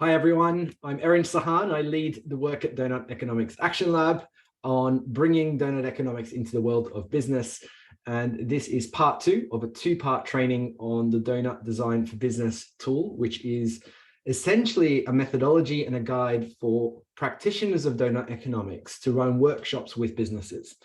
Hi everyone, I'm Erin Sahan. I lead the work at Doughnut Economics Action Lab on bringing Doughnut Economics into the world of business. And this is part two of a two-part training on the Doughnut Design for Business tool, which is essentially a methodology and a guide for practitioners of Doughnut Economics to run workshops with businesses.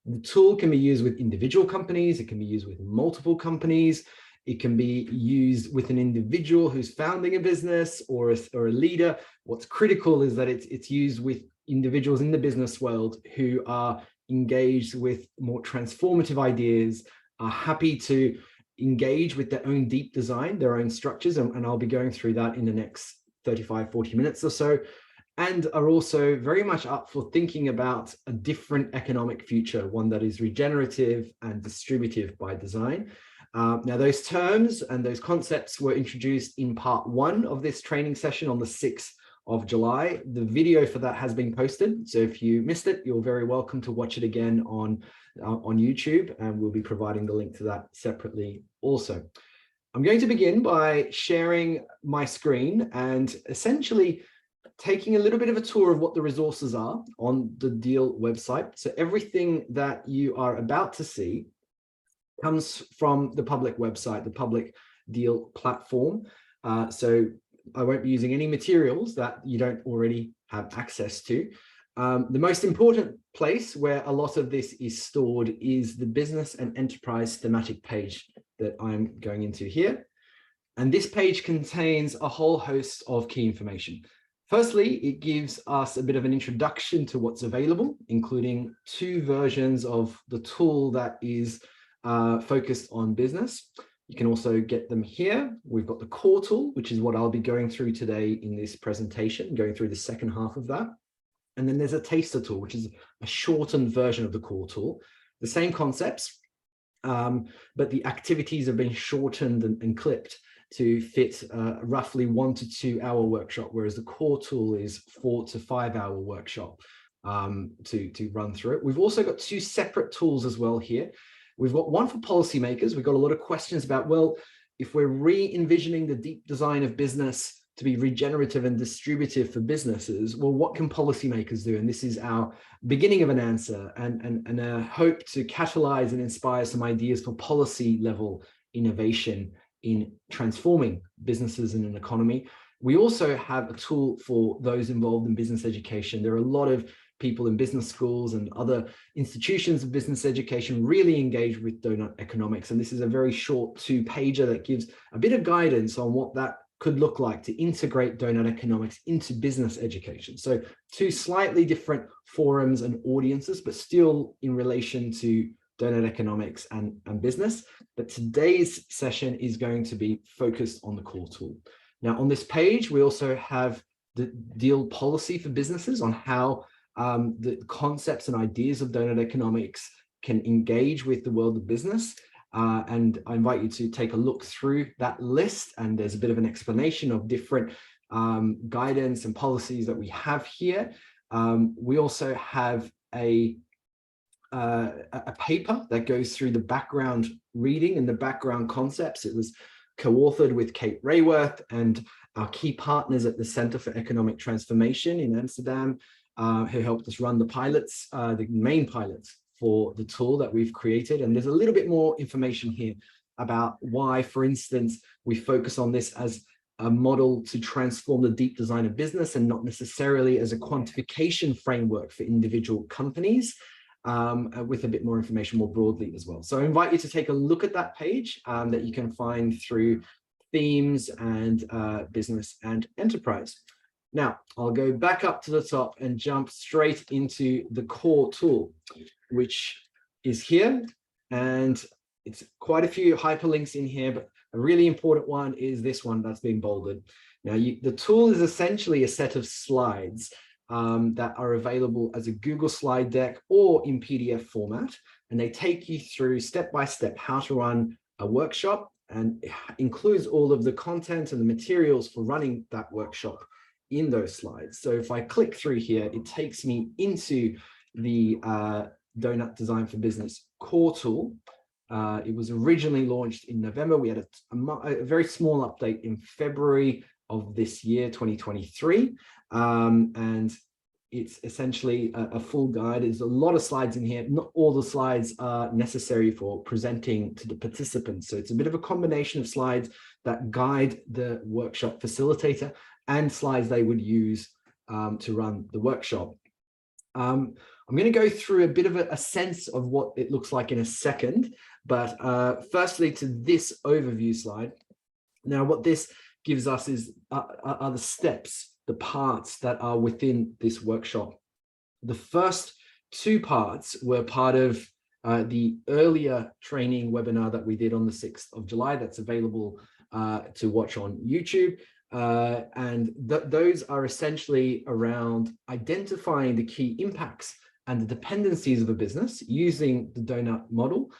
The tool can be used with individual companies, it can be used with multiple companies, it can be used with an individual who's founding a business or a leader. What's critical is that it's used with individuals in the business world who are engaged with more transformative ideas, are happy to engage with their own deep design, their own structures, and I'll be going through that in the next 35, 40 minutes or so, and are also very much up for thinking about a different economic future, one that is regenerative and distributive by design. Now, those terms and those concepts were introduced in part one of this training session on the 6th of July. The video for that has been posted. So if you missed it, you're very welcome to watch it again on YouTube, and we'll be providing the link to that separately also. I'm going to begin by sharing my screen and essentially taking a little bit of a tour of what the resources are on the DEAL website. So everything that you are about to see comes from the public website, the public DEAL platform. So I won't be using any materials that you don't already have access to. The most important place where a lot of this is stored is the business and enterprise thematic page that I'm going into here. And this page contains a whole host of key information. Firstly, it gives us a bit of an introduction to what's available, including two versions of the tool that is focused on business. You can also get them here. We've got the core tool, which is what I'll be going through today in this presentation, going through the second half of that. And then there's a taster tool, which is a shortened version of the core tool. The same concepts, but the activities have been shortened and clipped to fit roughly 1 to 2 hour workshop, whereas the core tool is 4 to 5 hour workshop to run through it. We've also got two separate tools as well here. We've got one for policymakers. We've got a lot of questions about, well, if we're re-envisioning the deep design of business to be regenerative and distributive for businesses, well, what can policymakers do? And this is our beginning of an answer and a hope to catalyze and inspire some ideas for policy level innovation in transforming businesses and an economy. We also have a tool for those involved in business education. There are a lot of people in business schools and other institutions of business education really engaged with Doughnut Economics. And this is a very short 2-pager that gives a bit of guidance on what that could look like to integrate Doughnut Economics into business education. So two slightly different forums and audiences, but still in relation to Doughnut Economics and business. But today's session is going to be focused on the core tool. Now, on this page, we also have the DEAL policy for businesses on how the concepts and ideas of Doughnut Economics can engage with the world of business. And I invite you to take a look through that list. And there's a bit of an explanation of different guidance and policies that we have here. We also have a paper that goes through the background reading and the background concepts. It was co-authored with Kate Rayworth and our key partners at the Center for Economic Transformation in Amsterdam, who helped us run the pilots, the main pilots for the tool that we've created. And there's a little bit more information here about why, for instance, we focus on this as a model to transform the deep design of business and not necessarily as a quantification framework for individual companies, with a bit more information more broadly as well. So I invite you to take a look at that page that you can find through themes and business and enterprise. Now, I'll go back up to the top and jump straight into the core tool, which is here. And it's quite a few hyperlinks in here, but a really important one is this one that's being bolded. Now, the tool is essentially a set of slides that are available as a Google slide deck or in PDF format. And they take you through step by step how to run a workshop, and it includes all of the content and the materials for running that workshop in those slides. So if I click through here, it takes me into the Doughnut Design for Business core tool. It was originally launched in November. We had a very small update in February of this year, 2023. And it's essentially a full guide. There's a lot of slides in here. Not all the slides are necessary for presenting to the participants. So it's a bit of a combination of slides that guide the workshop facilitator and slides they would use to run the workshop. I'm going to go through a bit of a sense of what it looks like in a second, but firstly to this overview slide. Now, what this gives us is are the steps, the parts that are within this workshop. The first two parts were part of the earlier training webinar that we did on the 6th of July. That's available to watch on YouTube. And those are essentially around identifying the key impacts and the dependencies of a business using the donut model,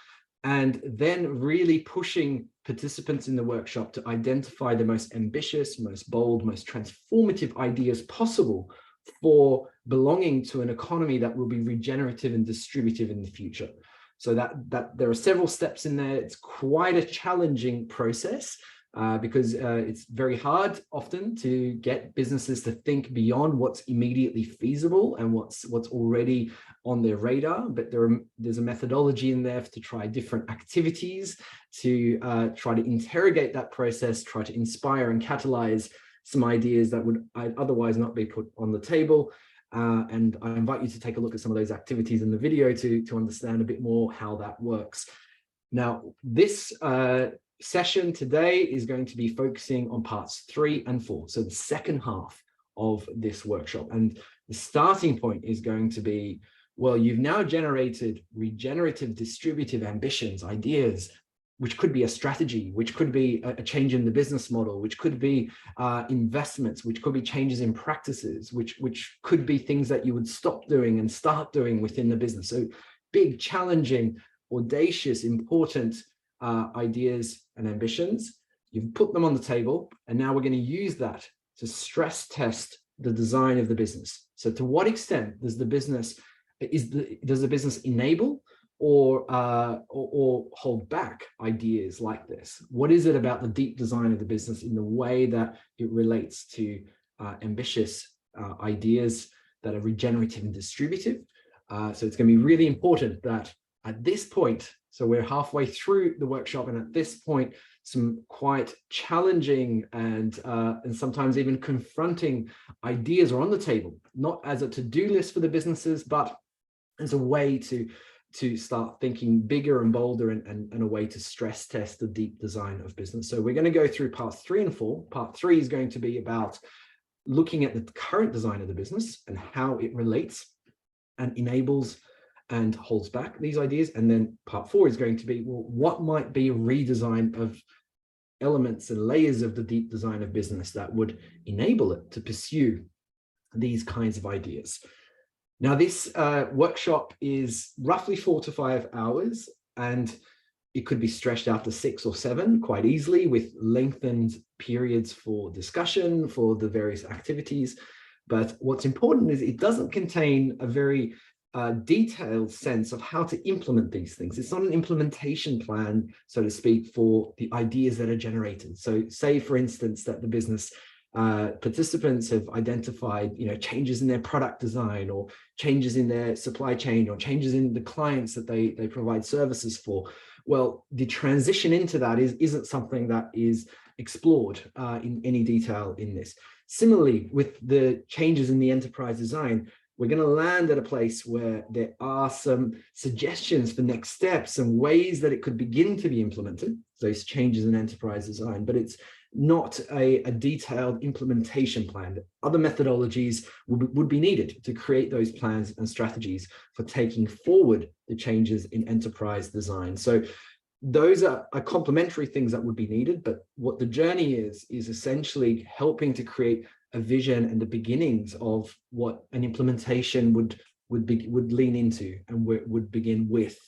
and then really pushing participants in the workshop to identify the most ambitious, most bold, most transformative ideas possible for belonging to an economy that will be regenerative and distributive in the future. So that there are several steps in there. It's quite a challenging process because it's very hard often to get businesses to think beyond what's immediately feasible and what's already on their radar. But there's a methodology in there to try different activities to try to interrogate that process, try to inspire and catalyze some ideas that would otherwise not be put on the table. And I invite you to take a look at some of those activities in the video to understand a bit more how that works. Now, this session today is going to be focusing on parts 3 and 4, so the second half of this workshop. And the starting point is going to be, well, you've now generated regenerative, distributive ambitions, ideas, which could be a strategy, which could be a change in the business model, which could be investments, which could be changes in practices, which could be things that you would stop doing and start doing within the business. So big, challenging, audacious, important ideas and ambitions. You've put them on the table, and now we're going to use that to stress test the design of the business. So to what extent does the business enable or hold back ideas like this? What is it about the deep design of the business in the way that it relates to ambitious ideas that are regenerative and distributive? So it's going to be really important that at this point, so we're halfway through the workshop, and at this point, some quite challenging and sometimes even confronting ideas are on the table, not as a to-do list for the businesses, but as a way to start thinking bigger and bolder and a way to stress test the deep design of business. So we're going to go through parts 3 and 4. Part 3 is going to be about looking at the current design of the business and how it relates and enables and holds back these ideas. And then part 4 is going to be, well, what might be a redesign of elements and layers of the deep design of business that would enable it to pursue these kinds of ideas. Now, this workshop is roughly 4 to 5 hours, and it could be stretched out to 6 or 7 quite easily, with lengthened periods for discussion for the various activities. But what's important is it doesn't contain a very detailed sense of how to implement these things. It's not an implementation plan, so to speak, for the ideas that are generated. So say, for instance, that the business participants have identified, changes in their product design, or changes in their supply chain, or changes in the clients that they provide services for. Well, the transition into that isn't something that is explored in any detail in this. Similarly, with the changes in the enterprise design, we're going to land at a place where there are some suggestions for next steps and ways that it could begin to be implemented, those changes in enterprise design, but it's not a detailed implementation plan. Other methodologies would be needed to create those plans and strategies for taking forward the changes in enterprise design. So those are complementary things that would be needed, but what the journey is essentially helping to create a vision and the beginnings of what an implementation would lean into and would begin with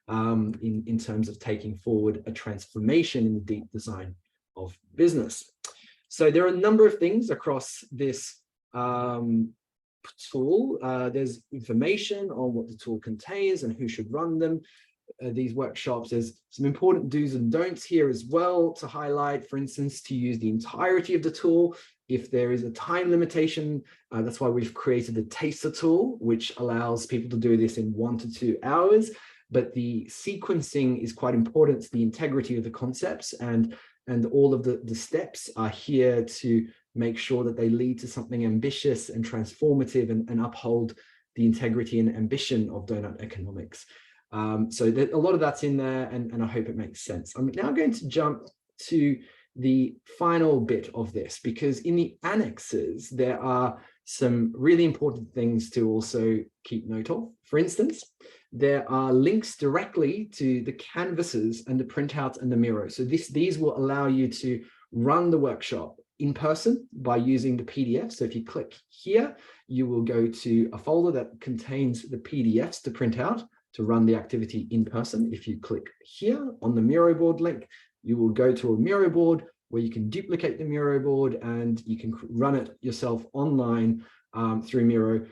in terms of taking forward a transformation in the deep design of business. So there are a number of things across this tool. There's information on what the tool contains and who should run them. these workshops. There's some important do's and don'ts here as well to highlight. For instance, to use the entirety of the tool. If there is a time limitation, that's why we've created the taster tool, which allows people to do this in 1 to 2 hours. But the sequencing is quite important to the integrity of the concepts, and all of the steps are here to make sure that they lead to something ambitious and transformative, and uphold the integrity and ambition of donut economics. So a lot of that's in there, and I hope it makes sense. I'm now going to jump to the final bit of this, because in the annexes, there are some really important things to also keep note of. For instance, there are links directly to the canvases and the printouts and the Miro. So these will allow you to run the workshop in person by using the PDF. So if you click here, you will go to a folder that contains the PDFs to print out to run the activity in person. If you click here on the Miro board link, you will go to a Miro board where you can duplicate the Miro board and you can run it yourself online through Miro.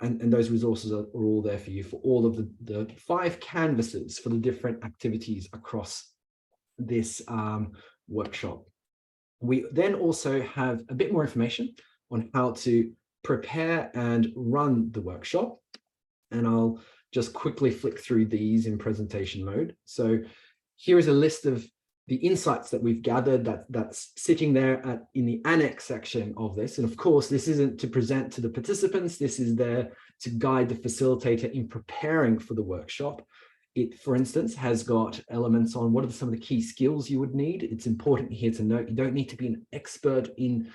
And those resources are all there for you for all of the 5 canvases for the different activities across this workshop. We then also have a bit more information on how to prepare and run the workshop. And I'll just quickly flick through these in presentation mode. So here is a list of the insights that we've gathered that's sitting there in the annex section of this. And of course, this isn't to present to the participants. This is there to guide the facilitator in preparing for the workshop. It, for instance, has got elements on what are some of the key skills you would need. It's important here to note you don't need to be an expert in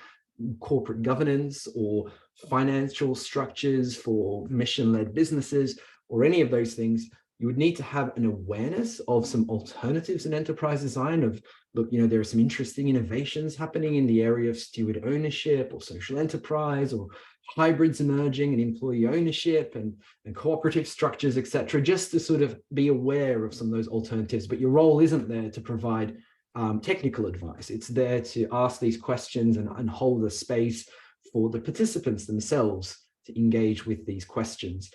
corporate governance or financial structures for mission-led businesses or any of those things. You would need to have an awareness of some alternatives in enterprise design of, look, there are some interesting innovations happening in the area of steward ownership or social enterprise, or hybrids emerging and employee ownership and cooperative structures, etc., just to sort of be aware of some of those alternatives. But your role isn't there to provide technical advice. It's there to ask these questions and hold a space for the participants themselves to engage with these questions.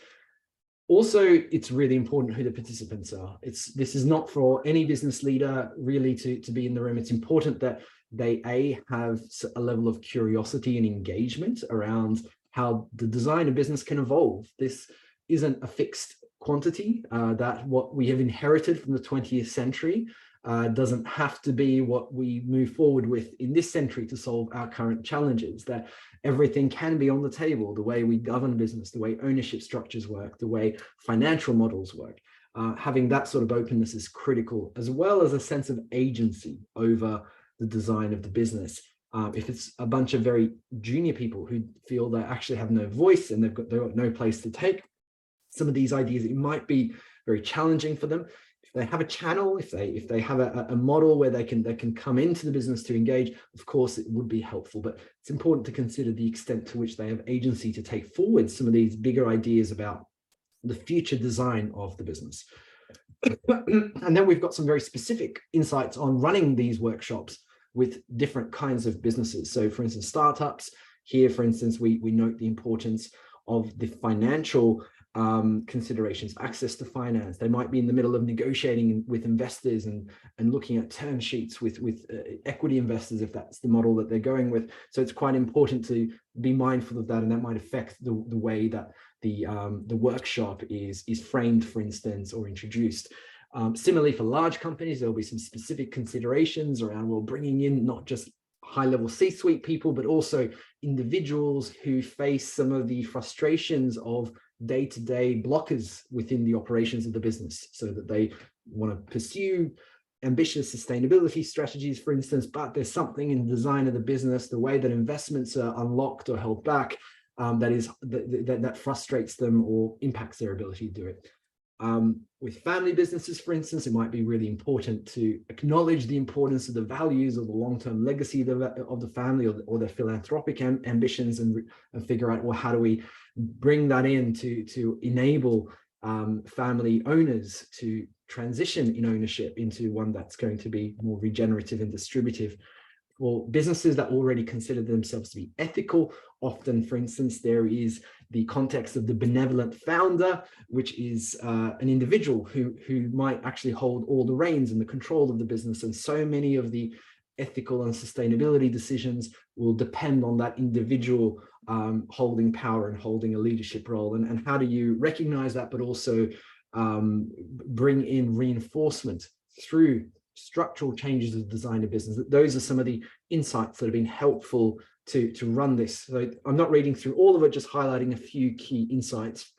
Also, it's really important who the participants are. This is not for any business leader really to be in the room. It's important that they have a level of curiosity and engagement around how the design of business can evolve. This isn't a fixed quantity. That what we have inherited from the 20th century doesn't have to be what we move forward with in this century to solve our current challenges. That everything can be on the table, the way we govern business, the way ownership structures work, the way financial models work. Having that sort of openness is critical, as well as a sense of agency over the design of the business. If it's a bunch of very junior people who feel they actually have no voice and they've got no place to take some of these ideas, it might be very challenging for them. If they have a channel, if they have a model where they can come into the business to engage, of course it would be helpful. But it's important to consider the extent to which they have agency to take forward some of these bigger ideas about the future design of the business. And then we've got some very specific insights on running these workshops with different kinds of businesses. So for instance, startups here, for instance, we note the importance of the financial considerations, access to finance. They might be in the middle of negotiating with investors and looking at term sheets with equity investors, if that's the model that they're going with. So it's quite important to be mindful of that, and that might affect the way that the workshop is framed, for instance, or introduced. Similarly, for large companies, there'll be some specific considerations around, well, bringing in not just high-level C-suite people, but also individuals who face some of the frustrations of day-to-day blockers within the operations of the business, so that they want to pursue ambitious sustainability strategies, for instance, but there's something in the design of the business, the way that investments are unlocked or held back, that frustrates them or impacts their ability to do it. With family businesses, for instance, it might be really important to acknowledge the importance of the values or the long-term legacy of the family or their philanthropic ambitions, and figure out, well, how do we bring that in to enable family owners to transition in ownership into one that's going to be more regenerative and distributive. for businesses that already consider themselves to be ethical. Often, for instance, there is the context of the benevolent founder, which is an individual who might actually hold all the reins and the control of the business. And so many of the ethical and sustainability decisions will depend on that individual holding power and holding a leadership role. And how do you recognize that, but also bring in reinforcement through structural changes of design of business? Those are some of the insights that have been helpful to run this. So I'm not reading through all of it, just highlighting a few key insights.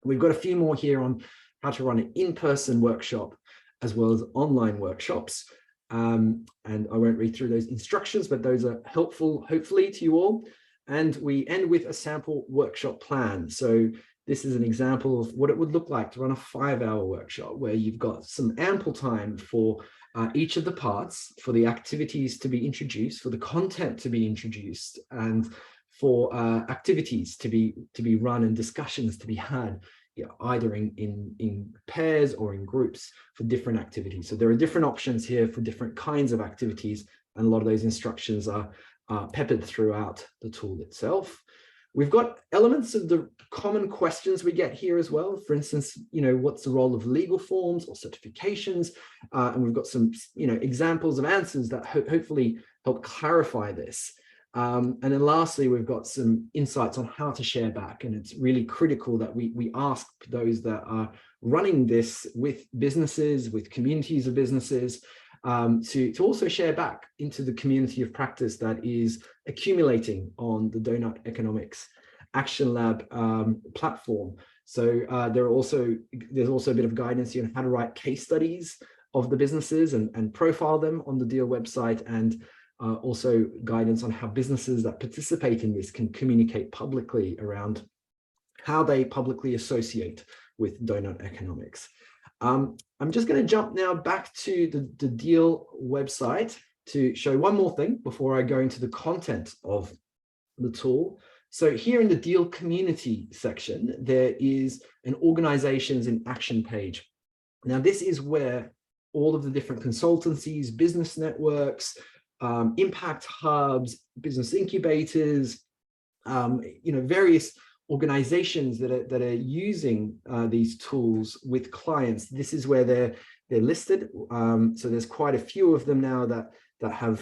We've got a few more here on how to run an in-person workshop as well as online workshops. And I won't read through those instructions, but those are helpful, hopefully, to you all. And we end with a sample workshop plan. So this is an example of what it would look like to run a 5-hour workshop, where you've got some ample time for each of the parts, for the activities to be introduced, for the content to be introduced, and for activities to be run and discussions to be had, either in pairs or in groups for different activities. So there are different options here for different kinds of activities, and a lot of those instructions are peppered throughout the tool itself. We've got elements of the common questions we get here as well. For instance, what's the role of legal forms or certifications? And we've got some, examples of answers that hopefully help clarify this. And then lastly, we've got some insights on how to share back. And it's really critical that we ask those that are running this with businesses, with communities of businesses, to also share back into the community of practice that is accumulating on the Doughnut Economics Action Lab platform. So there's also a bit of guidance here on how to write case studies of the businesses and profile them on the DEAL website, and also guidance on how businesses that participate in this can communicate publicly around how they publicly associate with Doughnut Economics. I'm just going to jump now back to the DEAL website to show one more thing before I go into the content of the tool. So here in the DEAL community section, there is an organizations in action page. Now, this is where all of the different consultancies, business networks, impact hubs, business incubators, various organizations that are using these tools with clients. This is where they're listed. So there's quite a few of them now that have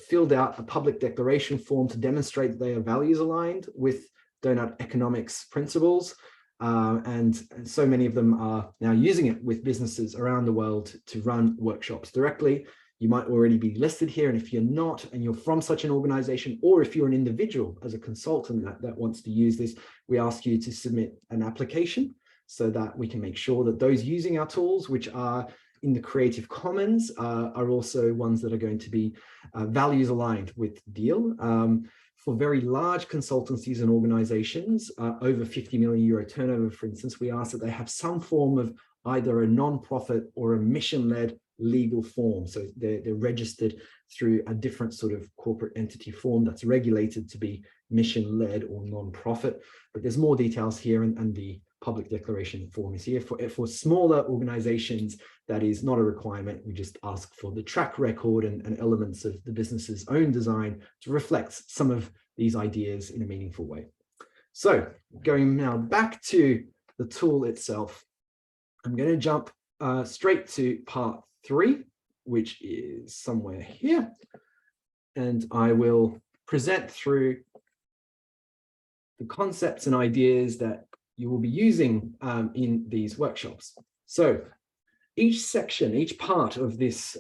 filled out a public declaration form to demonstrate that they are values aligned with Doughnut Economics principles. And so many of them are now using it with businesses around the world to run workshops directly. You might already be listed here, and if you're not, and you're from such an organization, or if you're an individual as a consultant that wants to use this, we ask you to submit an application so that we can make sure that those using our tools, which are in the Creative Commons, are also ones that are going to be values aligned with DEAL. For very large consultancies and organizations, over 50 million euro turnover, for instance, we ask that they have some form of either a non-profit or a mission-led legal form. So they're registered through a different sort of corporate entity form that's regulated to be mission-led or non-profit. But there's more details here, and the public declaration form is here. For smaller organizations, that is not a requirement. We just ask for the track record and elements of the business's own design to reflect some of these ideas in a meaningful way. So going now back to the tool itself, I'm going to jump straight to part 3, which is somewhere here, and I will present through the concepts and ideas that you will be using in these workshops. So each section, each part of this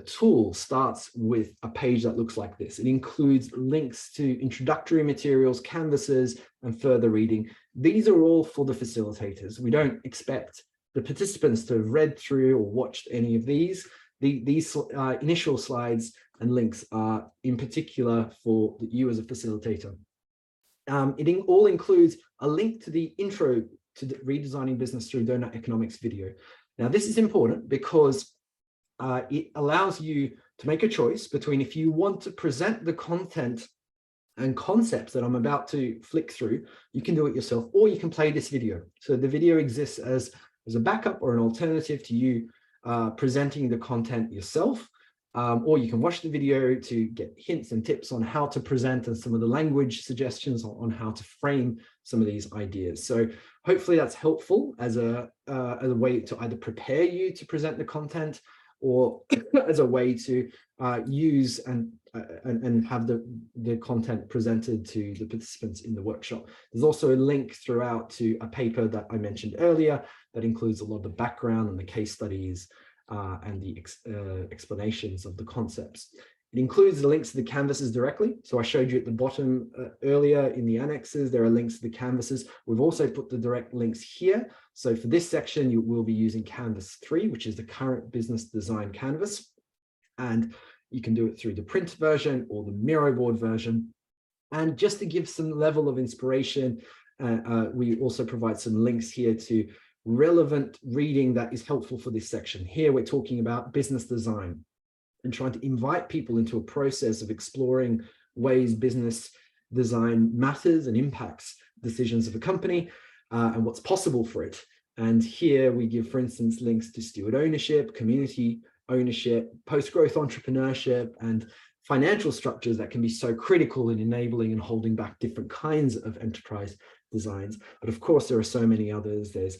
tool starts with a page that looks like this. It includes links to introductory materials, canvases, and further reading. These are all for the facilitators. We don't expect the participants to have read through or watched any of these. These initial slides and links are in particular for you as a facilitator. It all includes a link to the intro to the redesigning business through Doughnut Economics video. Now, this is important because it allows you to make a choice between if you want to present the content and concepts that I'm about to flick through, you can do it yourself, or you can play this video. So the video exists as a backup or an alternative to you presenting the content yourself. or you can watch the video to get hints and tips on how to present and some of the language suggestions on how to frame some of these ideas. So hopefully that's helpful as a way to either prepare you to present the content, or as a way to use and have the content presented to the participants in the workshop. There's also a link throughout to a paper that I mentioned earlier that includes a lot of the background and the case studies and the explanations of the concepts. It includes the links to the canvases directly. So I showed you at the bottom earlier in the annexes, there are links to the canvases. We've also put the direct links here. So for this section, you will be using Canvas 3, which is the current business design canvas. And you can do it through the print version or the Miro board version. And just to give some level of inspiration, we also provide some links here to relevant reading that is helpful for this section. Here we're talking about business design and trying to invite people into a process of exploring ways business design matters and impacts decisions of a company and what's possible for it. And here we give, for instance, links to steward ownership, community ownership, post-growth entrepreneurship, and financial structures that can be so critical in enabling and holding back different kinds of enterprise designs. But of course, there are so many others. There's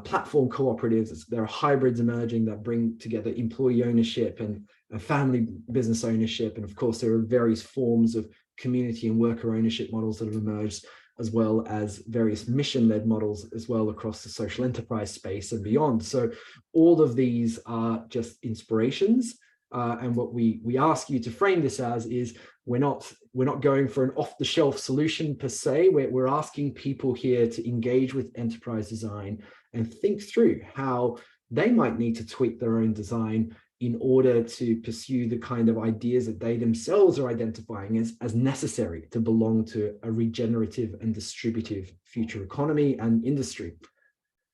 platform cooperatives. There are hybrids emerging that bring together employee ownership and family business ownership. And of course, there are various forms of community and worker ownership models that have emerged, as well as various mission-led models as well across the social enterprise space and beyond. So all of these are just inspirations. And what we ask you to frame this as is we're not going for an off-the-shelf solution per se. We're asking people here to engage with enterprise design and think through how they might need to tweak their own design in order to pursue the kind of ideas that they themselves are identifying as necessary to belong to a regenerative and distributive future economy and industry.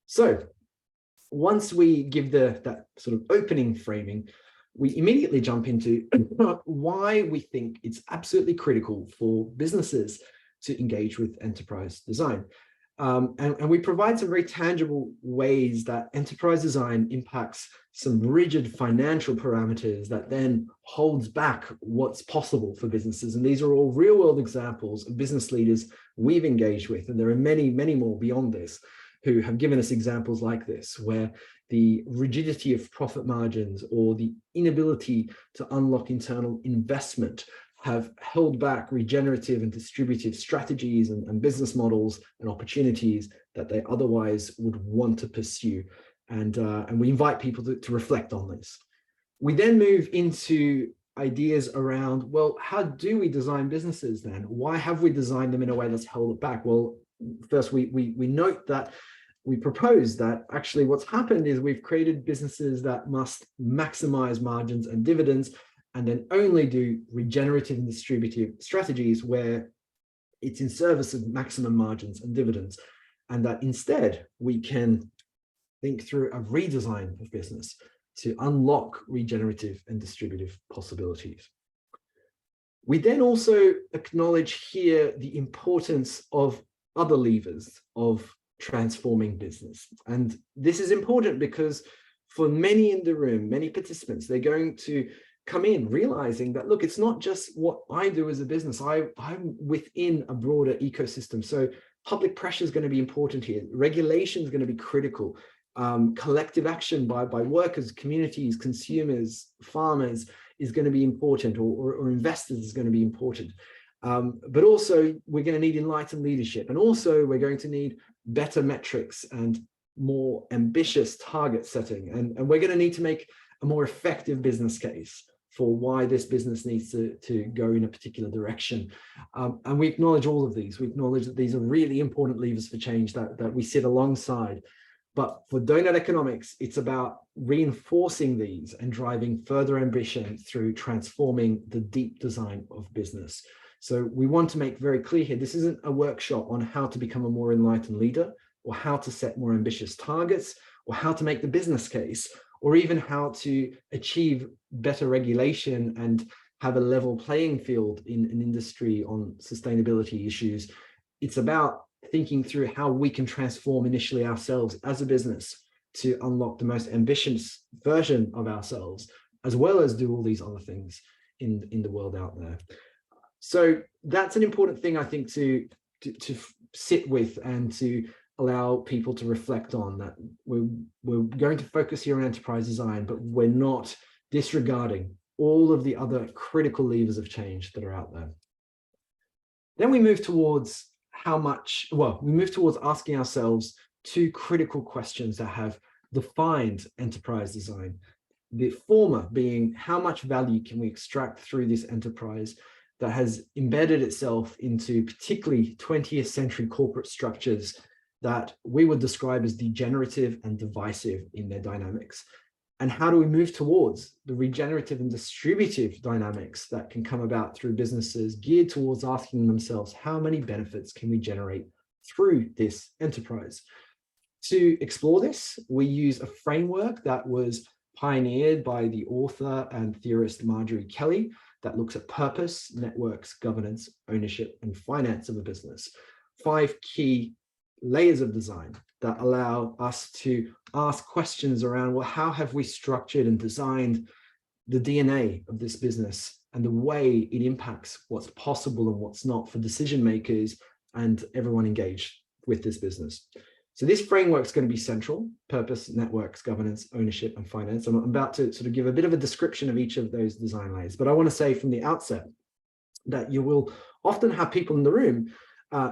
So once we give that sort of opening framing, we immediately jump into why we think it's absolutely critical for businesses to engage with enterprise design. And we provide some very tangible ways that enterprise design impacts some rigid financial parameters that then holds back what's possible for businesses. And these are all real world examples of business leaders we've engaged with. And there are many, many more beyond this who have given us examples like this, where the rigidity of profit margins or the inability to unlock internal investment have held back regenerative and distributive strategies and business models and opportunities that they otherwise would want to pursue. And we invite people to reflect on this. We then move into ideas around, well, how do we design businesses then? Why have we designed them in a way that's held it back? Well, first we note that we propose that actually what's happened is we've created businesses that must maximize margins and dividends, and then only do regenerative and distributive strategies where it's in service of maximum margins and dividends. And that instead we can think through a redesign of business to unlock regenerative and distributive possibilities. We then also acknowledge here the importance of other levers of transforming business. And this is important because for many in the room, many participants, they're going to come in realizing that, look, it's not just what I do as a business. I'm within a broader ecosystem. So public pressure is going to be important here. Regulation is going to be critical. Collective action by workers, communities, consumers, farmers is going to be important, or investors is going to be important. But also we're going to need enlightened leadership. And also we're going to need better metrics and more ambitious target setting. And we're going to need to make a more effective business case for why this business needs to go in a particular direction. And we acknowledge all of these. We acknowledge that these are really important levers for change that we sit alongside. But for Doughnut Economics, it's about reinforcing these and driving further ambition through transforming the deep design of business. So we want to make very clear here, this isn't a workshop on how to become a more enlightened leader, or how to set more ambitious targets, or how to make the business case, or even how to achieve better regulation and have a level playing field in an industry on sustainability issues. It's about thinking through how we can transform initially ourselves as a business to unlock the most ambitious version of ourselves, as well as do all these other things in the world out there. So that's an important thing, I think, to sit with and to allow people to reflect on, that we're going to focus here on enterprise design, but we're not disregarding all of the other critical levers of change that are out there. Then we move towards we move towards asking ourselves two critical questions that have defined enterprise design. The former being, how much value can we extract through this enterprise that has embedded itself into particularly 20th century corporate structures that we would describe as degenerative and divisive in their dynamics? And how do we move towards the regenerative and distributive dynamics that can come about through businesses geared towards asking themselves, how many benefits can we generate through this enterprise? To explore this, we use a framework that was pioneered by the author and theorist Marjorie Kelly that looks at purpose, networks, governance, ownership, and finance of a business. 5 key layers of design that allow us to ask questions around, well, how have we structured and designed the DNA of this business and the way it impacts what's possible and what's not for decision makers and everyone engaged with this business. So this framework is going to be central: purpose, networks, governance, ownership, and finance. I'm about to sort of give a bit of a description of each of those design layers, but I want to say from the outset that you will often have people in the room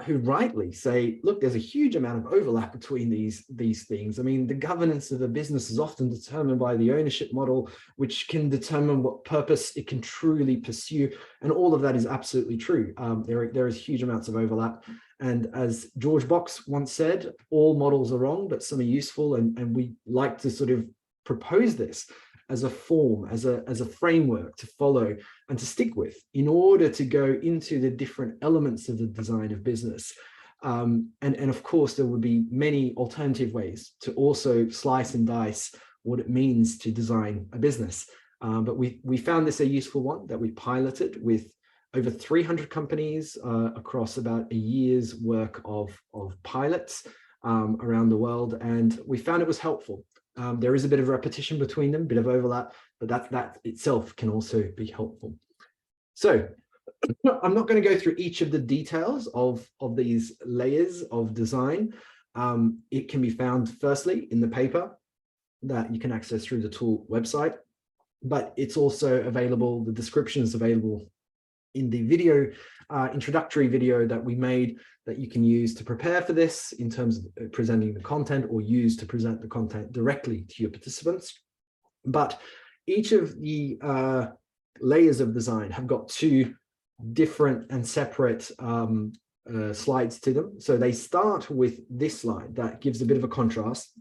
who rightly say, look, there's a huge amount of overlap between these things. I mean, the governance of a business is often determined by the ownership model, which can determine what purpose it can truly pursue. And all of that is absolutely true. There is huge amounts of overlap. And as George Box once said, all models are wrong, but some are useful. And we like to sort of propose this as a form, as a framework to follow and to stick with in order to go into the different elements of the design of business. And of course, there would be many alternative ways to also slice and dice what it means to design a business. But we found this a useful one that we piloted with over 300 companies across about a year's work of pilots around the world. And we found it was helpful. There is a bit of repetition between them, a bit of overlap, but that itself can also be helpful. So I'm not going to go through each of the details of these layers of design. It can be found firstly in the paper that you can access through the tool website, but it's also available, the description is available in the video, introductory video that we made that you can use to prepare for this in terms of presenting the content, or use to present the content directly to your participants. But each of the layers of design have got 2 different and separate slides to them. So they start with this slide that gives a bit of a contrast,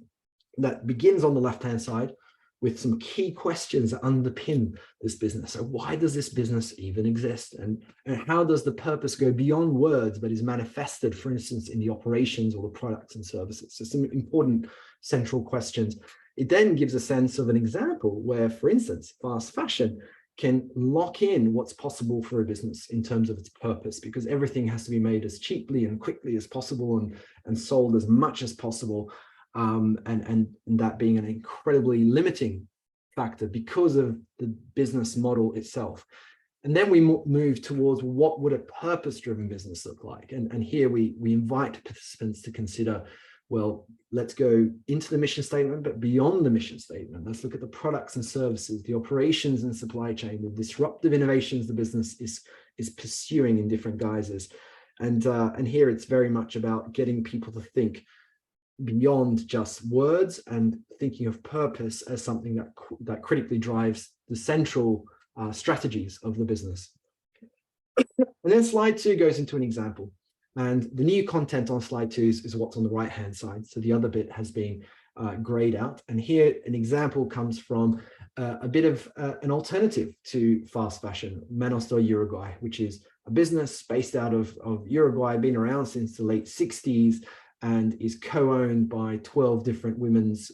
that begins on the left-hand side with some key questions that underpin this business. So why does this business even exist? And how does the purpose go beyond words, but is manifested, for instance, in the operations or the products and services? So some important central questions. It then gives a sense of an example where, for instance, fast fashion can lock in what's possible for a business in terms of its purpose, because everything has to be made as cheaply and quickly as possible and sold as much as possible. And that being an incredibly limiting factor because of the business model itself. And then we move towards, what would a purpose-driven business look like? And here we invite participants to consider, well, let's go into the mission statement, but beyond the mission statement. Let's look at the products and services, the operations and supply chain, the disruptive innovations the business is pursuing in different guises. And here it's very much about getting people to think beyond just words and thinking of purpose as something that critically drives the central strategies of the business. And then slide 2 goes into an example, and the new content on slide 2 is what's on the right hand side. So the other bit has been grayed out, and here an example comes from a bit of an alternative to fast fashion, Manos del Uruguay, which is a business based out of Uruguay, been around since the late 60s, and is co-owned by 12 different women's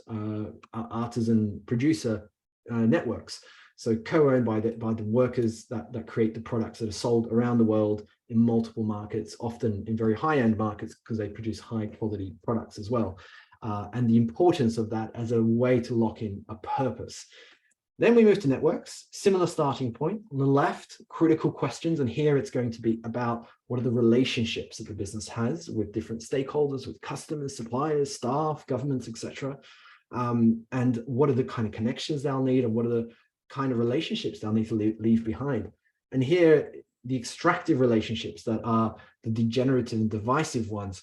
artisan producer networks. So co-owned by the workers that create the products that are sold around the world in multiple markets, often in very high-end markets, because they produce high-quality products as well. And the importance of that as a way to lock in a purpose. Then we move to networks, similar starting point. On the left, critical questions. And here it's going to be about what are the relationships that the business has with different stakeholders, with customers, suppliers, staff, governments, etc. And what are the kind of connections they'll need, and what are the kind of relationships they'll need to leave behind. And here, the extractive relationships that are the degenerative and divisive ones,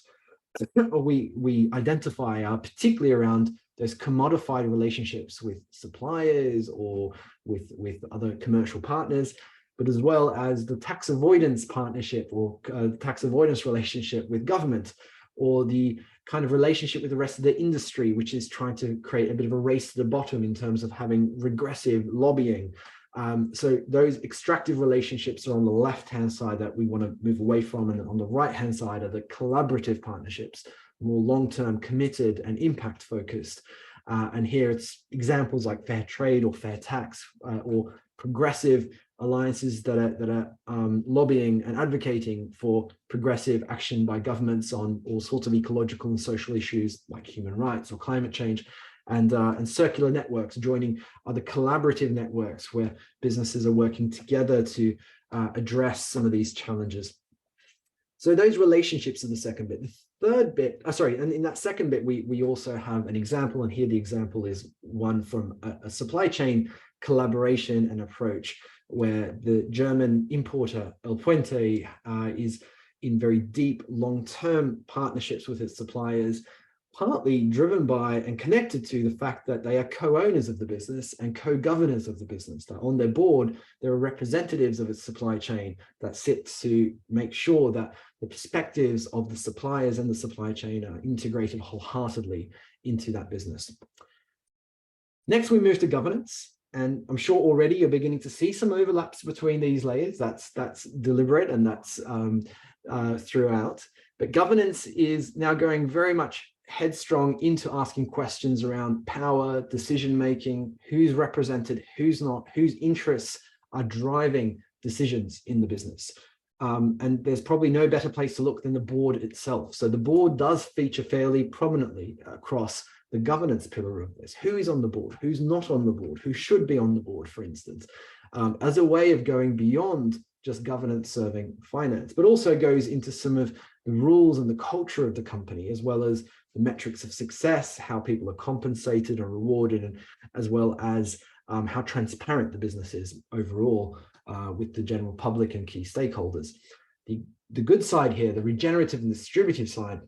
we identify are particularly around those commodified relationships with suppliers or with other commercial partners, but as well as the tax avoidance partnership or tax avoidance relationship with government, or the kind of relationship with the rest of the industry, which is trying to create a bit of a race to the bottom in terms of having regressive lobbying. So those extractive relationships are on the left-hand side that we want to move away from, and on the right-hand side are the collaborative partnerships, more long-term, committed and impact-focused. And here it's examples like fair trade or fair tax, or progressive alliances that are lobbying and advocating for progressive action by governments on all sorts of ecological and social issues like human rights or climate change. And circular networks joining are the collaborative networks where businesses are working together to address some of these challenges. So those relationships are the second bit. The third bit, and in that second bit, we also have an example, and here the example is one from a supply chain collaboration and approach, where the German importer El Puente is in very deep long-term partnerships with its suppliers, partly driven by and connected to the fact that they are co-owners of the business and co-governors of the business. That on their board, there are representatives of its supply chain that sit to make sure that the perspectives of the suppliers and the supply chain are integrated wholeheartedly into that business. Next, we move to governance. And I'm sure already you're beginning to see some overlaps between these layers. That's deliberate, and that's throughout. But governance is now going very much headstrong into asking questions around power, decision-making, who's represented, who's not, whose interests are driving decisions in the business. And there's probably no better place to look than the board itself. So the board does feature fairly prominently across the governance pillar of this. Who is on the board? Who's not on the board? Who should be on the board, for instance, as a way of going beyond just governance serving finance, but also goes into some of the rules and the culture of the company, as well as the metrics of success, how people are compensated or rewarded, and as well as how transparent the business is overall with the general public and key stakeholders. The good side here, the regenerative and distributive side,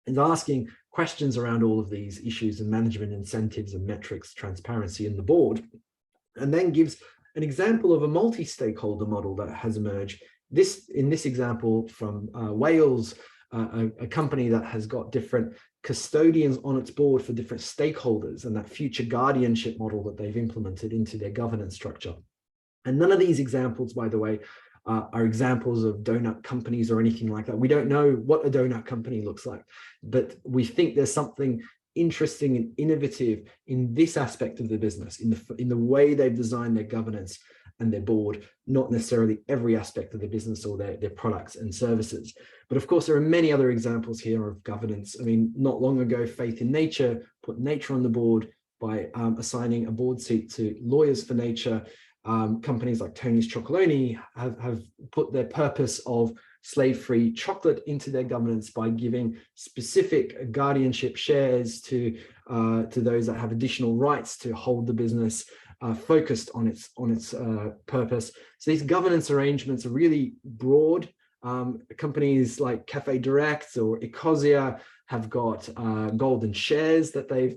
is asking questions around all of these issues and management incentives and metrics, transparency in the board, and then gives an example of a multi-stakeholder model that has emerged. In this example from Wales, a company that has got different custodians on its board for different stakeholders, and that future guardianship model that they've implemented into their governance structure. And none of these examples, by the way, are examples of donut companies or anything like that. We don't know what a donut company looks like, but we think there's something interesting and innovative in this aspect of the business, in the way they've designed their governance and their board, not necessarily every aspect of the business or their products and services. But of course, there are many other examples here of governance. I mean, not long ago, Faith in Nature put nature on the board by assigning a board seat to Lawyers for Nature. Companies like Tony's Chocolonely have put their purpose of slave-free chocolate into their governance by giving specific guardianship shares to those that have additional rights to hold the business focused on its purpose. So these governance arrangements are really broad. Companies like Cafe Direct or Ecosia have got golden shares that they've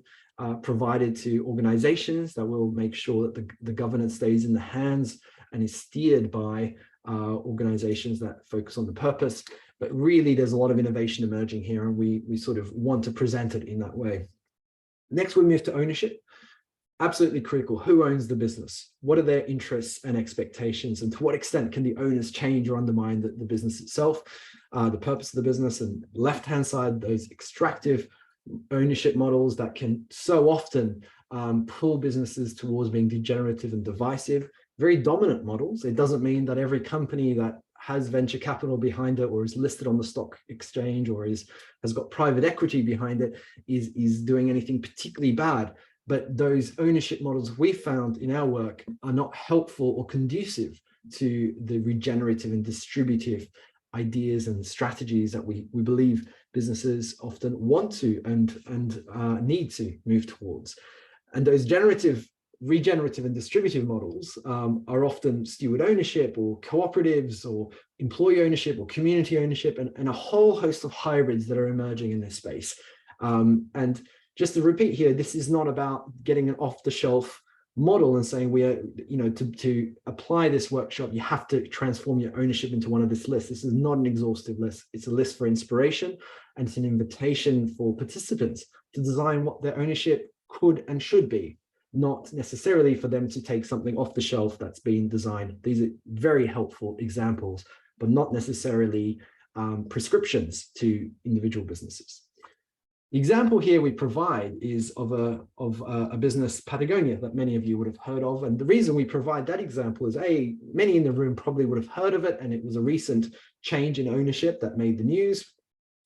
provided to organizations that will make sure that the governance stays in the hands and is steered by organizations that focus on the purpose. But really, there's a lot of innovation emerging here, and we sort of want to present it in that way. Next, we move to ownership. Absolutely critical. Who owns the business? What are their interests and expectations? And to what extent can the owners change or undermine the business itself, the purpose of the business? And left-hand side, those extractive ownership models that can so often pull businesses towards being degenerative and divisive, very dominant models. It doesn't mean that every company that has venture capital behind it or is listed on the stock exchange or has got private equity behind it is doing anything particularly bad. but those ownership models we found in our work are not helpful or conducive to the regenerative and distributive ideas and strategies that we believe businesses often want to and need to move towards. And those regenerative and distributive models are often steward ownership or cooperatives or employee ownership or community ownership, and a whole host of hybrids that are emerging in this space. And just to repeat here, this is not about getting an off-the-shelf model and saying we are, to apply this workshop, you have to transform your ownership into one of this list. This is not an exhaustive list. It's a list for inspiration, and it's an invitation for participants to design what their ownership could and should be, not necessarily for them to take something off the shelf that's been designed. These are very helpful examples, but not necessarily prescriptions to individual businesses. The example here we provide is of a business, Patagonia, that many of you would have heard of. And the reason we provide that example is many in the room probably would have heard of it, and it was a recent change in ownership that made the news.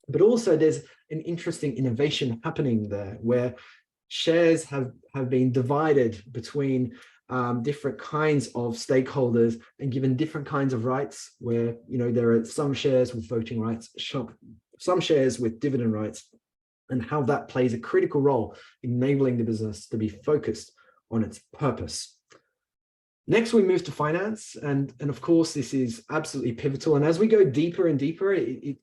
But also there's an interesting innovation happening there where shares have been divided between different kinds of stakeholders and given different kinds of rights, where there are some shares with voting rights, some shares with dividend rights, and how that plays a critical role in enabling the business to be focused on its purpose. Next, we move to finance, and of course this is absolutely pivotal. And as we go deeper and deeper, it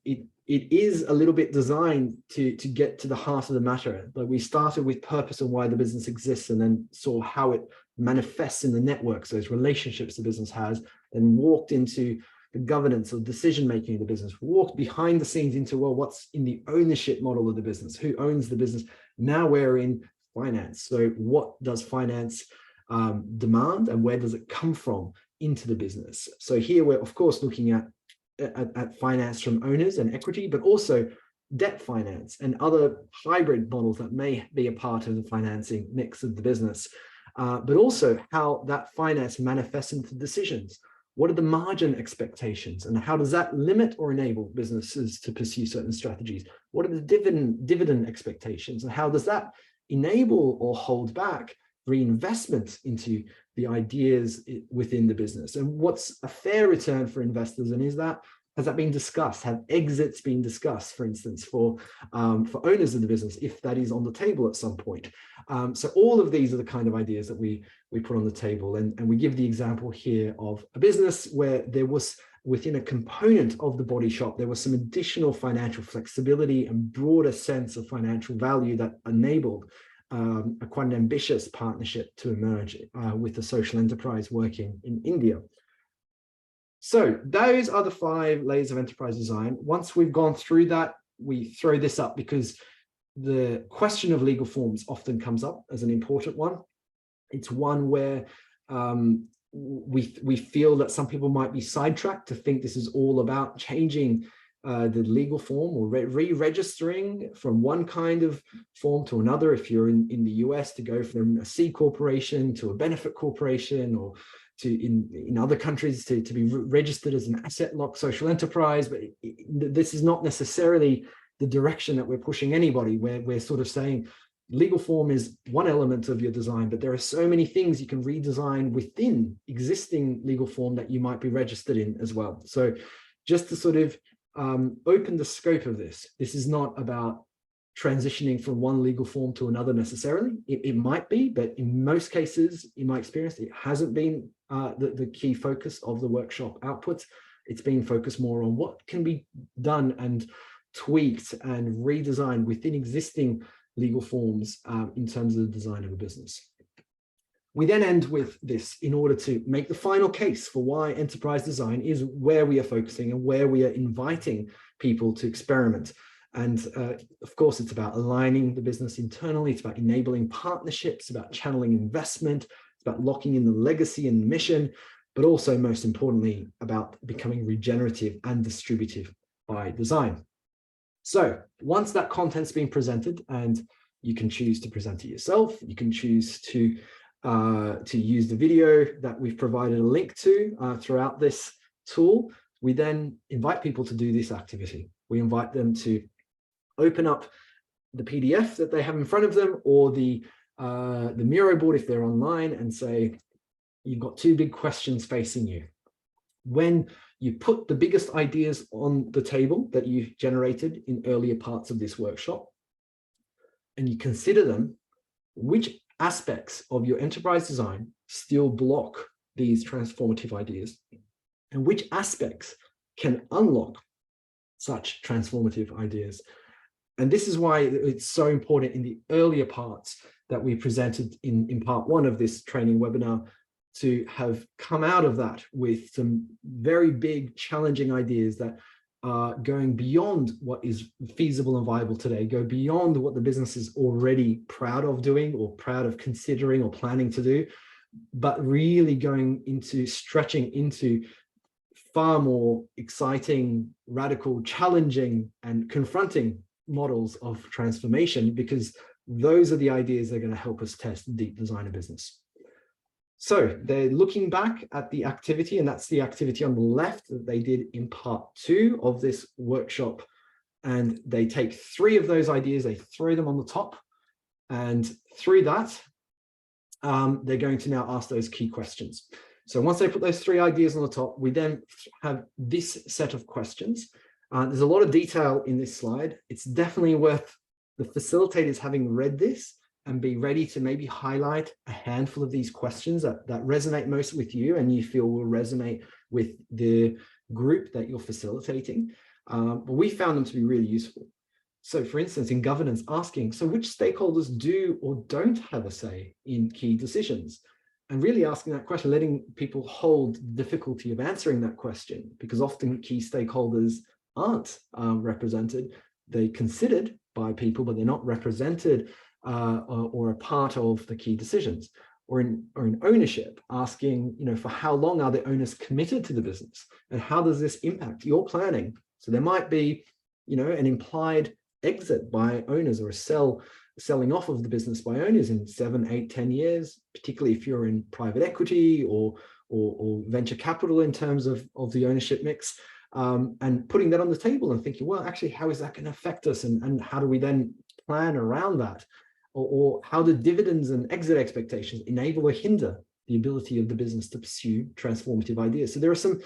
is a little bit designed to get to the heart of the matter. Like, we started with purpose and why the business exists, and then saw how it manifests in the networks, those relationships the business has, and walked into the governance or decision-making of the business, walked behind the scenes into, well, what's in the ownership model of the business? Who owns the business? Now we're in finance. So what does finance demand, and where does it come from into the business? So here we're, of course, looking at finance from owners and equity, but also debt finance and other hybrid models that may be a part of the financing mix of the business, but also how that finance manifests into decisions. What are the margin expectations, and how does that limit or enable businesses to pursue certain strategies? What are the dividend expectations, and how does that enable or hold back reinvestment into the ideas within the business? And what's a fair return for investors? And has that been discussed? Have exits been discussed, for instance, for owners of the business, if that is on the table at some point? So all of these are the kind of ideas that we put on the table, and we give the example here of a business where there was, within a component of the body shop, there was some additional financial flexibility and broader sense of financial value that enabled quite an ambitious partnership to emerge with a social enterprise working in India. So those are the 5 layers of enterprise design. Once we've gone through that, we throw this up because the question of legal forms often comes up as an important one. It's one where we feel that some people might be sidetracked to think this is all about changing the legal form or re-registering from one kind of form to another. If you're in the US, to go from a C corporation to a benefit corporation, or to in other countries to be registered as an asset-locked social enterprise. But this is not necessarily the direction that we're pushing anybody, where we're sort of saying legal form is one element of your design, but there are so many things you can redesign within existing legal form that you might be registered in as well. So just to sort of open the scope of this is not about transitioning from one legal form to another necessarily. It might be, but in most cases, in my experience, it hasn't been the key focus of the workshop outputs. It's been focused more on what can be done and tweaked and redesigned within existing legal forms in terms of the design of a business. We then end with this in order to make the final case for why enterprise design is where we are focusing and where we are inviting people to experiment. And of course, it's about aligning the business internally. It's about enabling partnerships, about channeling investment. It's about locking in the legacy and the mission, but also, most importantly, about becoming regenerative and distributive by design. So once that content's been presented, and you can choose to present it yourself, you can choose to use the video that we've provided a link to throughout this tool, we then invite people to do this activity. We invite them to open up the PDF that they have in front of them, or the the Miro board if they're online and say, you've got two big questions facing you. When you put the biggest ideas on the table that you've generated in earlier parts of this workshop, and you consider them, which aspects of your enterprise design still block these transformative ideas, and which aspects can unlock such transformative ideas. And this is why it's so important in the earlier parts that we presented in part one of this training webinar, to have come out of that with some very big, challenging ideas that are going beyond what is feasible and viable today, go beyond what the business is already proud of doing or proud of considering or planning to do, but really going into stretching into far more exciting, radical, challenging, and confronting models of transformation, because those are the ideas that are going to help us test the deep design of business. So they're looking back at the activity, and that's the activity on the left that they did in part 2 of this workshop. And they take 3 of those ideas, they throw them on the top, and through that, they're going to now ask those key questions. So once they put those 3 ideas on the top, we then have this set of questions. There's a lot of detail in this slide. It's definitely worth the facilitators having read this and be ready to maybe highlight a handful of these questions that resonate most with you and you feel will resonate with the group that you're facilitating. But we found them to be really useful. So for instance, in governance, asking, so which stakeholders do or don't have a say in key decisions? And really asking that question, letting people hold the difficulty of answering that question, because often key stakeholders aren't represented. They're considered by people, but they're not represented or a part of the key decisions. Or in ownership, asking, for how long are the owners committed to the business, and how does this impact your planning? So there might be, an implied exit by owners, or a selling off of the business by owners in 7, 8, 10 years, particularly if you're in private equity or venture capital in terms of the ownership mix, and putting that on the table and thinking, well, actually, how is that going to affect us, and how do we then plan around that? Or how do dividends and exit expectations enable or hinder the ability of the business to pursue transformative ideas? So there are some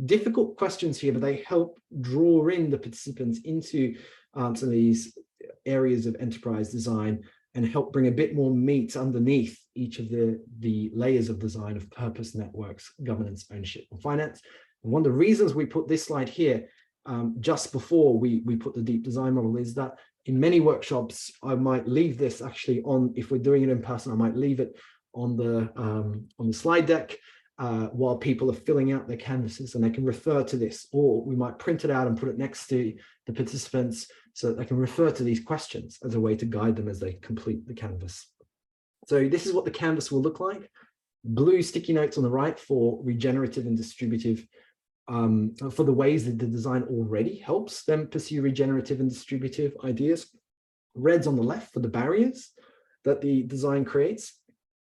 difficult questions here, but they help draw in the participants into some of these areas of enterprise design and help bring a bit more meat underneath each of the layers of design of purpose, networks, governance, ownership, and finance. And one of the reasons we put this slide here just before we put the deep design model is that in many workshops, I might leave this actually on, if we're doing it in person, I might leave it on the slide deck while people are filling out their canvases, and they can refer to this, or we might print it out and put it next to the participants so that they can refer to these questions as a way to guide them as they complete the canvas. So this is what the canvas will look like. Blue sticky notes on the right for regenerative and distributive, for the ways that the design already helps them pursue regenerative and distributive ideas. Reds on the left for the barriers that the design creates.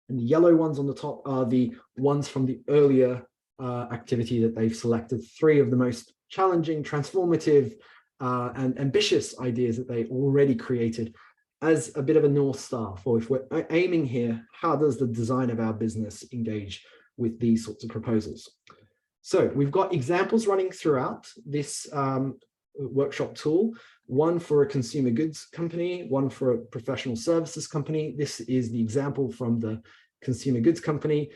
And the yellow ones on the top are the ones from the earlier activity that they've selected, 3 of the most challenging, transformative, and ambitious ideas that they already created as a bit of a North Star for, if we're aiming here, how does the design of our business engage with these sorts of proposals? So we've got examples running throughout this workshop tool, one for a consumer goods company, one for a professional services company. This is the example from the consumer goods company,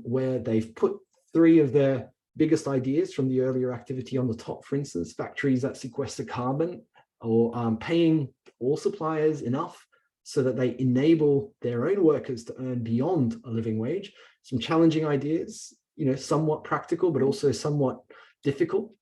where they've put 3 of their biggest ideas from the earlier activity on the top, for instance, factories that sequester carbon, or paying all suppliers enough so that they enable their own workers to earn beyond a living wage. Some challenging ideas, somewhat practical, but also somewhat difficult.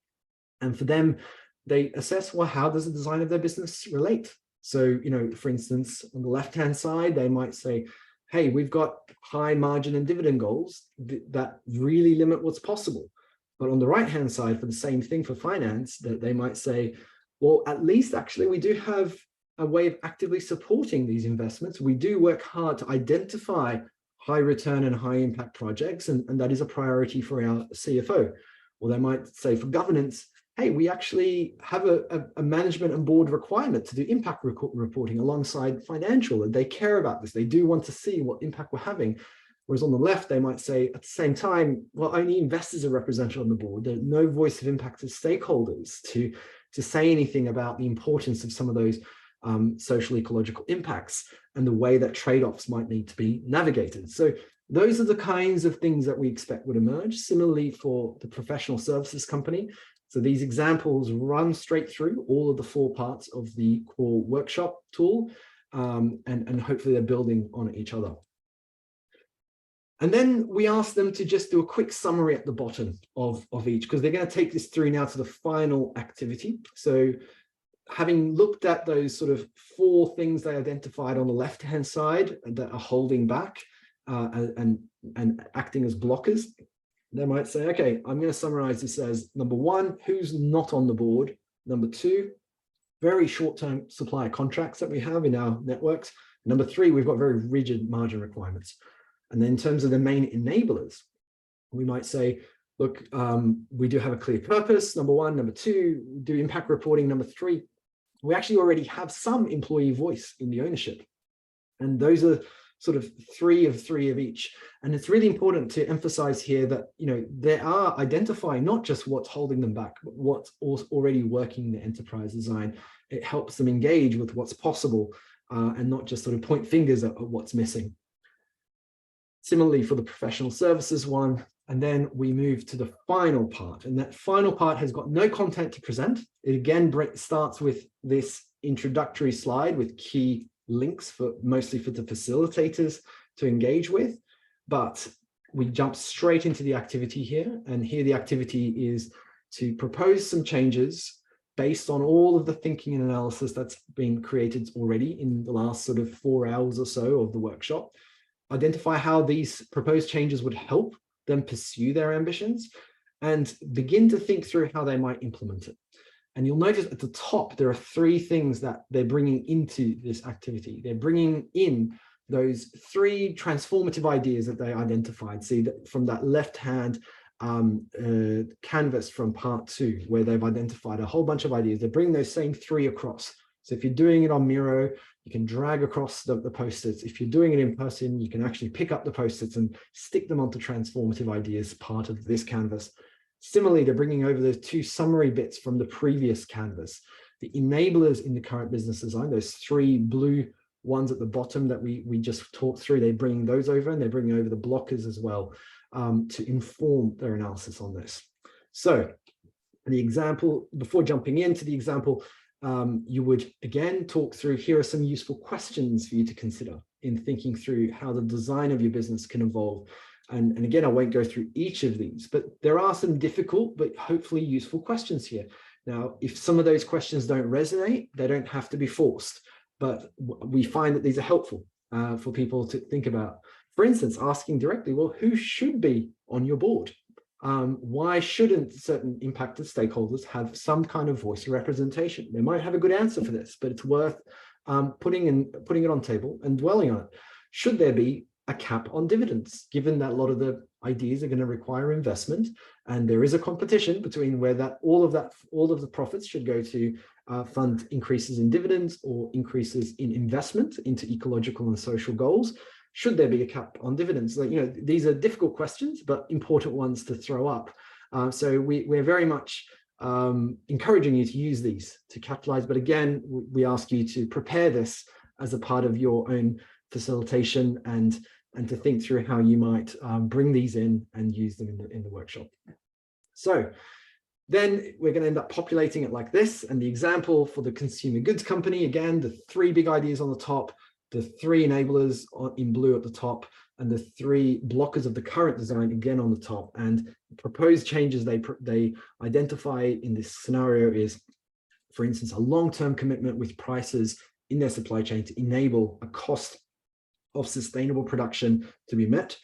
And for them, they assess, well, how does the design of their business relate? So, for instance, on the left-hand side, they might say, hey, we've got high margin and dividend goals that really limit what's possible. But on the right-hand side, for the same thing for finance, that they might say, well, at least actually we do have a way of actively supporting these investments. We do work hard to identify high return and high impact projects, and that is a priority for our CFO. Or they might say for governance, hey, we actually have a management and board requirement to do impact reporting alongside financial, and they care about this. They do want to see what impact we're having. Whereas on the left, they might say at the same time, well, only investors are represented on the board. There's no voice of impacted stakeholders to say anything about the importance of some of those social ecological impacts and the way that trade-offs might need to be navigated. So those are the kinds of things that we expect would emerge. Similarly for the professional services company. So these examples run straight through all of the 4 parts of the core workshop tool, and hopefully they're building on each other. And then we ask them to just do a quick summary at the bottom of each, because they're going to take this through now to the final activity. So having looked at those sort of 4 things they identified on the left-hand side that are holding back and acting as blockers, they might say, okay, I'm going to summarize this as number 1, who's not on the board. Number 2, very short-term supplier contracts that we have in our networks. Number 3, we've got very rigid margin requirements. And then in terms of the main enablers, we might say, look, we do have a clear purpose, number 1. Number 2, do impact reporting. Number 3, we actually already have some employee voice in the ownership. And those are sort of 3 of each. And it's really important to emphasize here that, you know, they are identifying not just what's holding them back, but what's already working in the enterprise design. It helps them engage with what's possible and not just sort of point fingers at what's missing. Similarly for the professional services one, and then we move to the final part, and that final part has got no content to present. It again starts with this introductory slide with key links mostly for the facilitators to engage with, but we jump straight into the activity here, and here the activity is to propose some changes based on all of the thinking and analysis that's been created already in the last sort of 4 hours or so of the workshop. Identify how these proposed changes would help them pursue their ambitions, and begin to think through how they might implement it. And you'll notice at the top, there are 3 things that they're bringing into this activity. They're bringing in those 3 transformative ideas that they identified. See that from that left-hand canvas from part 2, where they've identified a whole bunch of ideas. They're bringing those same 3 across. So if you're doing it on Miro, you can drag across the post-its. If you're doing it in person, you can actually pick up the post-its and stick them onto transformative ideas, part of this canvas. Similarly, they're bringing over those 2 summary bits from the previous canvas. The enablers in the current business design, those 3 blue ones at the bottom that we just talked through, they're bringing those over, and they're bringing over the blockers as well to inform their analysis on this. So the example, before jumping into the example, you would again talk through, here are some useful questions for you to consider in thinking through how the design of your business can evolve. And again, I won't go through each of these, but there are some difficult but hopefully useful questions here. Now, if some of those questions don't resonate, they don't have to be forced, but we find that these are helpful for people to think about. For instance, asking directly, well, who should be on your board? Why shouldn't certain impacted stakeholders have some kind of voice or representation? They might have a good answer for this, but it's worth putting it on table and dwelling on it. Should there be a cap on dividends, given that a lot of the ideas are going to require investment, and there is a competition between where all of the profits should go to fund increases in dividends or increases in investment into ecological and social goals? Should there be a cap on dividends? Like, you know, these are difficult questions, but important ones to throw up. So we're very much encouraging you to use these to capitalize. But again, we ask you to prepare this as a part of your own facilitation and to think through how you might bring these in and use them in the workshop. So then we're going to end up populating it like this. And the example for the consumer goods company, again, the 3 big ideas on the top, the 3 enablers in blue at the top, and the 3 blockers of the current design again on the top. And proposed changes they identify in this scenario is, for instance, a long-term commitment with prices in their supply chain to enable a cost of sustainable production to be met.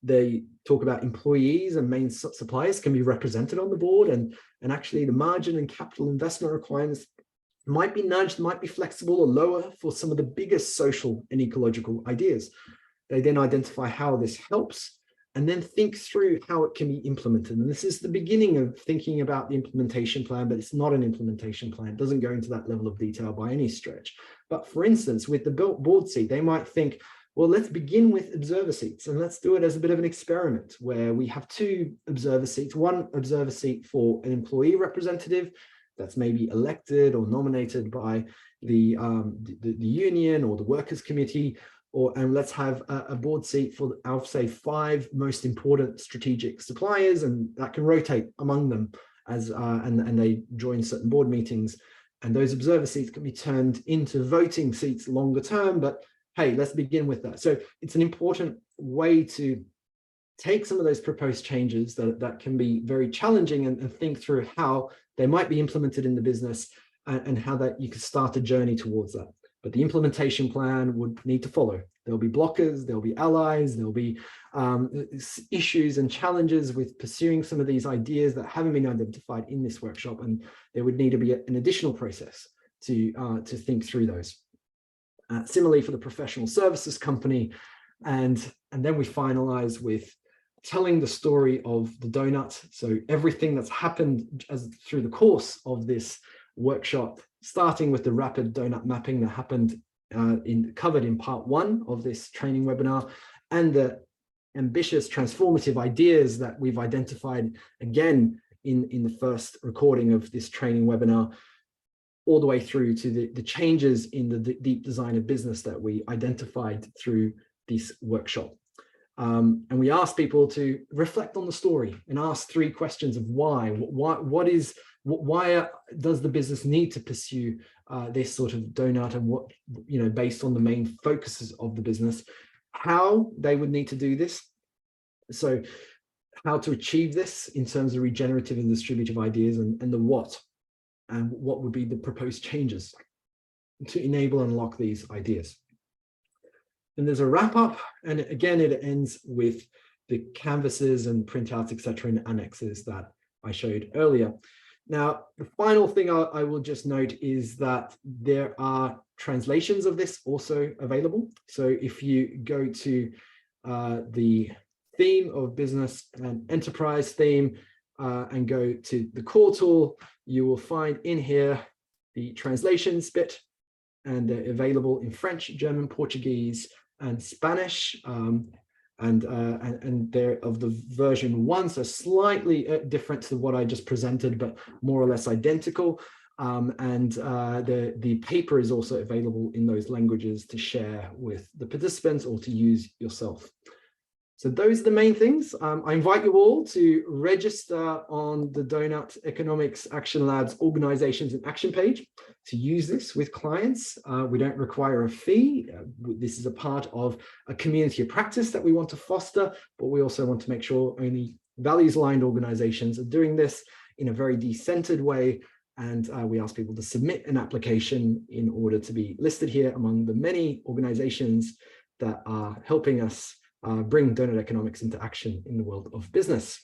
They talk about employees and main suppliers can be represented on the board, and actually the margin and capital investment requirements might be nudged, might be flexible or lower for some of the biggest social and ecological ideas. They then identify how this helps and then think through how it can be implemented. And this is the beginning of thinking about the implementation plan, but it's not an implementation plan. It doesn't go into that level of detail by any stretch. But for instance, with the board seat, they might think, well, let's begin with observer seats, and let's do it as a bit of an experiment where we have 2 observer seats, one observer seat for an employee representative that's maybe elected or nominated by the union or the workers committee, and let's have a board seat for, I'll say, 5 most important strategic suppliers, and that can rotate among them as and they join certain board meetings, and those observer seats can be turned into voting seats longer term. But hey, let's begin with that. So it's an important way to take some of those proposed changes that can be very challenging and think through how they might be implemented in the business, and how that you could start a journey towards that. But the implementation plan would need to follow. There'll be blockers, there'll be allies, there'll be issues and challenges with pursuing some of these ideas that haven't been identified in this workshop, and there would need to be an additional process to think through those. Similarly for the professional services company, and then we finalize with telling the story of the donut. So everything that's happened through the course of this workshop, starting with the rapid donut mapping that happened covered in part 1 of this training webinar, and the ambitious transformative ideas that we've identified again in the first recording of this training webinar, all the way through to the changes in the deep design of business that we identified through this workshop. And we asked people to reflect on the story and ask 3 questions of why. Why does the business need to pursue this sort of donut, and what, based on the main focuses of the business, how they would need to do this. So how to achieve this in terms of regenerative and distributive ideas, and the what, and what would be the proposed changes to enable and unlock these ideas. And there's a wrap up, and again, it ends with the canvases and printouts, etc., and annexes that I showed earlier. Now, the final thing I will just note is that there are translations of this also available. So if you go to the theme of business and enterprise theme and go to the core tool, you will find in here the translations bit, and they're available in French, German, Portuguese, and Spanish. And they're of the version 1, so slightly different to what I just presented, but more or less identical. The paper is also available in those languages to share with the participants or to use yourself. So those are the main things. I invite you all to register on the Doughnut Economics Action Lab's Organizations in Action page to use this with clients. We don't require a fee. This is a part of a community of practice that we want to foster, but we also want to make sure only values-aligned organizations are doing this in a very decentered way. And we ask people to submit an application in order to be listed here among the many organizations that are helping us bring donut economics into action in the world of business.